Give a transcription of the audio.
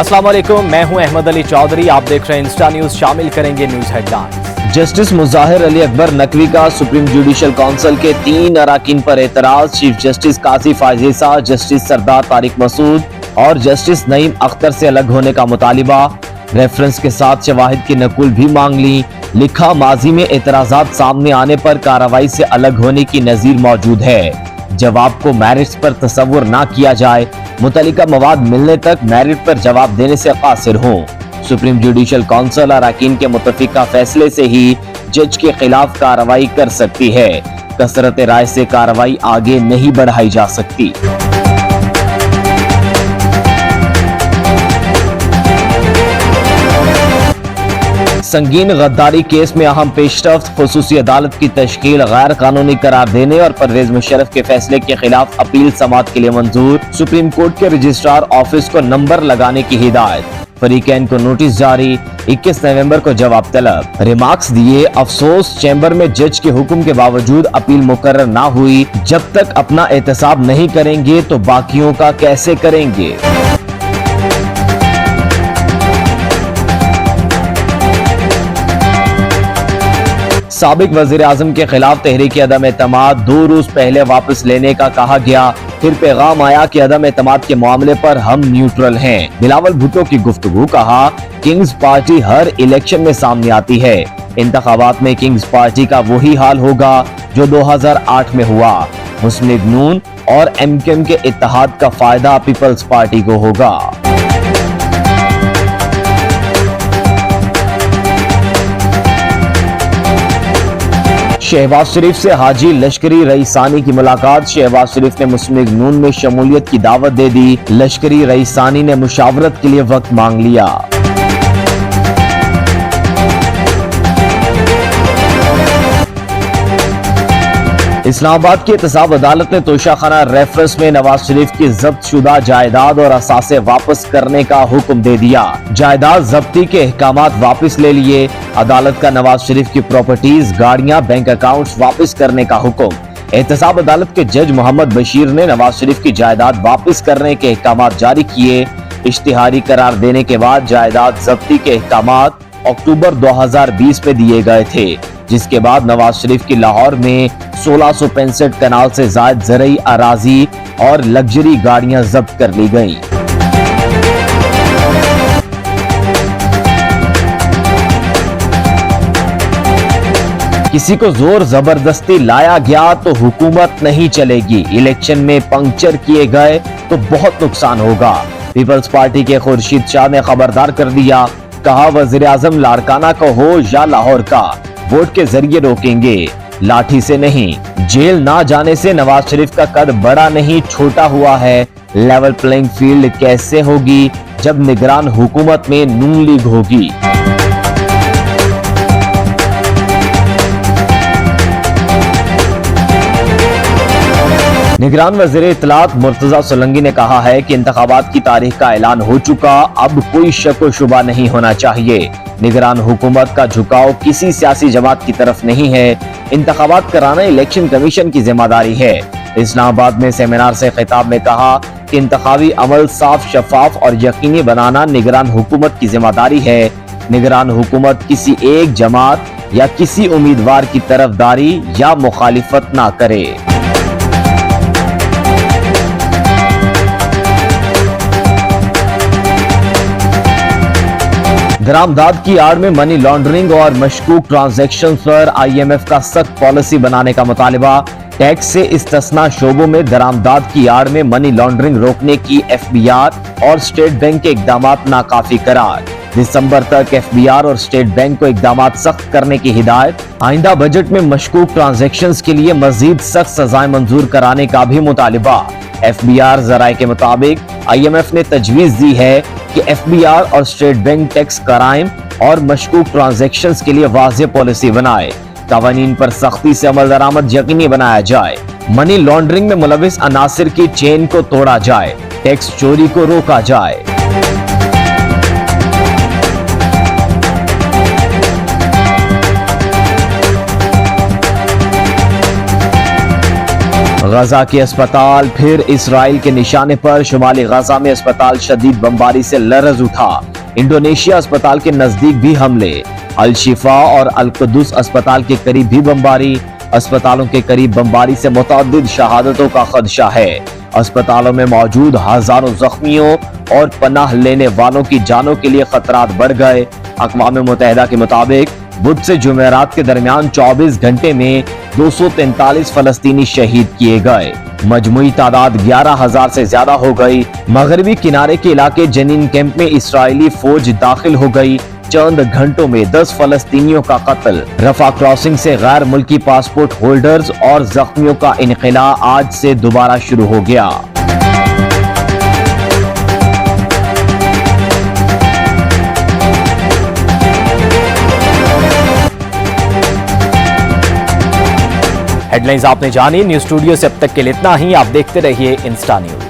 अस्सलाम वालेकुम, मैं हूं अहमद अली चौधरी। आप देख रहे हैं इंस्टा न्यूज। शामिल करेंगे news headlines. Justice Mazahar Ali Akbar Naqvi का सुप्रीम जुडिशल काउंसिल के 3 अराकीन पर एतराज। चीफ जस्टिस काजी फायजीसा, जस्टिस सरदार तारिक मसूद और जस्टिस नईम अख्तर से अलग होने का मुतालिबा। रेफरेंस के साथ शवाहिद की नकुल भी मांग ली। लिखा, माजी में एतराजात सामने आने पर कार्रवाई से अलग होने की नजीर मौजूद है। जवाब को मेरिट्स पर तस्वुर ना किया जाए। मुतल्लिका मवाद मिलने तक मेरिट पर जवाब देने से कासिर हों। सुप्रीम जुडिशल काउंसिल अराकीन के मुतफिका फैसले से ही जज के खिलाफ कार्रवाई कर सकती है। कसरत राय से कार्रवाई आगे नहीं बढ़ाई जा सकती। संगीन गद्दारी केस में अहम पेशरफ्त, खुसूसी अदालत की तश्कील गैर कानूनी करार देने और परवेज मुशर्रफ के फैसले के खिलाफ अपील समाअत के लिए मंजूर। सुप्रीम कोर्ट के रजिस्ट्रार ऑफिस को नंबर लगाने की हिदायत। फरीकैन को नोटिस जारी। 21 नवंबर को जवाब तलब। रिमार्क्स दिए, अफसोस चैम्बर में जज के हुक्म के बावजूद अपील मुकर्रर ना हुई। जब तक अपना एहतसाब नहीं करेंगे तो बाकियों का कैसे करेंगे। साबिक वजीर आजम के खिलाफ तहरीक अदम एतमाद 2 रोज पहले वापस लेने का कहा गया। फिर पैगाम आया कि अदम एतमाद के मामले पर हम न्यूट्रल हैं। बिलावल भुट्टो की गुफ्तगू, कहा किंग्स पार्टी हर इलेक्शन में सामने आती है। इंतखाबात में किंग्स पार्टी का वही हाल होगा जो 2008 में हुआ। मुस्लिम लीग नून और एमकेएम के इत्तेहाद का फायदा पीपल्स पार्टी को होगा। शहबाज शरीफ से हाजी लश्करी रईसानी की मुलाकात। शहबाज शरीफ ने मुस्लिम लीग नून में शमूलियत की दावत दे दी। लश्करी रईसानी ने मुशावरत के लिए वक्त मांग लिया। इस्लामाबाद की एहतसाब अदालत ने तोशाखाना रेफरेंस में नवाज शरीफ की जब्त शुदा जायदाद और असासे वापस करने का हुक्म दे दिया। जायदाद जब्ती के अहकामात वापस ले लिए। अदालत का नवाज शरीफ की प्रॉपर्टीज, गाड़ियां, बैंक अकाउंट्स वापस करने का हुक्म। एहतसाब अदालत के जज मोहम्मद बशीर ने नवाज शरीफ की जायदाद वापस करने के अहकामात जारी किए। इश्तिहारी करार देने के बाद जायदाद जब्ती के अहकामात अक्टूबर 2020 में दिए गए थे, जिसके बाद नवाज शरीफ की लाहौर में 1665 कनाल से जायद ज़रई अराजी और लग्जरी गाड़ियां जब्त कर ली गईं। किसी को जोर जबरदस्ती लाया गया तो हुकूमत नहीं चलेगी। इलेक्शन में पंक्चर किए गए तो बहुत नुकसान होगा। पीपल्स पार्टी के खुर्शीद शाह ने खबरदार कर दिया। कहा, वजीर आजम लाड़काना का हो या लाहौर का, वोट के जरिए रोकेंगे, लाठी से नहीं। जेल ना जाने से नवाज शरीफ का कद बड़ा नहीं छोटा हुआ है। लेवल प्लेइंग फील्ड कैसे होगी जब निगरान हुकूमत में नून लीग होगी। निगरान वज़ीर इत्तलात मुर्तजा सोलंकी ने कहा है कि इंतखाबात की तारीख का ऐलान हो चुका, अब कोई शक व शुबा नहीं होना चाहिए। निगरान हुकूमत का झुकाव किसी सियासी जमात की तरफ नहीं है। इंतखाबात कराना इलेक्शन कमीशन की जिम्मेदारी है। इस्लामाबाद में सेमिनार से खिताब में कहा कि इंतखाबी अमल साफ, शफाफ और यकीनी बनाना निगरान हुकूमत की जिम्मेदारी है। निगरान हुकूमत किसी एक जमात या किसी उम्मीदवार की तरफदारी या मुखालिफत ना करे। दरामदाद की आड़ में मनी लॉन्ड्रिंग और मशकूक ट्रांजैक्शन पर IMF का सख्त पॉलिसी बनाने का मुतालिबा। टैक्स से इस्तिस्ना शोबों में दरामदाद की आड़ में मनी लॉन्ड्रिंग रोकने की FBR और स्टेट बैंक के इकदामात नाकाफी करार। दिसंबर तक FBR और स्टेट बैंक को इकदामात सख्त करने की हिदायत। आइंदा बजट में मशकूक ट्रांजैक्शंस के लिए मजीद सख्त सजाएं मंजूर कराने का भी मुतालिबा। FBR जराये के मुताबिक IMF ने तजवीज दी है कि FBR और स्टेट बैंक टैक्स क्राइम और मशकूक ट्रांजैक्शंस के लिए वाज़ेह पॉलिसी बनाए। कवानीन पर सख्ती से अमल दरामद यकीनी बनाया जाए। मनी लॉन्ड्रिंग में मुलविस अनासिर की चेन को तोड़ा जाए। टैक्स चोरी को रोका जाए। غزہ کے اسپتال پھر اسرائیل کے نشانے پر، شمالی غزہ میں اسپتال شدید بمباری سے لرز اٹھا، انڈونیشیا اسپتال کے نزدیک بھی حملے، الشفا اور القدس اسپتال کے قریب بھی بمباری، اسپتالوں کے قریب بمباری سے متعدد شہادتوں کا خدشہ ہے، اسپتالوں میں موجود ہزاروں زخمیوں اور پناہ لینے والوں کی جانوں کے لیے خطرات بڑھ گئے۔ اقوام متحدہ کے مطابق بدھ سے جمعرات کے درمیان 24 گھنٹے میں 243 فلسطینی شہید کیے گئے، مجموعی تعداد 11,000 سے زیادہ ہو گئی۔ مغربی کنارے کے علاقے جنین کیمپ میں اسرائیلی فوج داخل ہو گئی، چند گھنٹوں میں 10 فلسطینیوں کا قتل۔ رفح کراسنگ سے غیر ملکی پاسپورٹ ہولڈرز اور زخمیوں کا انخلاء آج سے دوبارہ شروع ہو گیا۔ ہیڈ لائنز آپ نے جانی، نیوز اسٹوڈیو سے اب تک کے لیے اتنا ہی۔ آپ دیکھتے رہیے انسٹا نیوز۔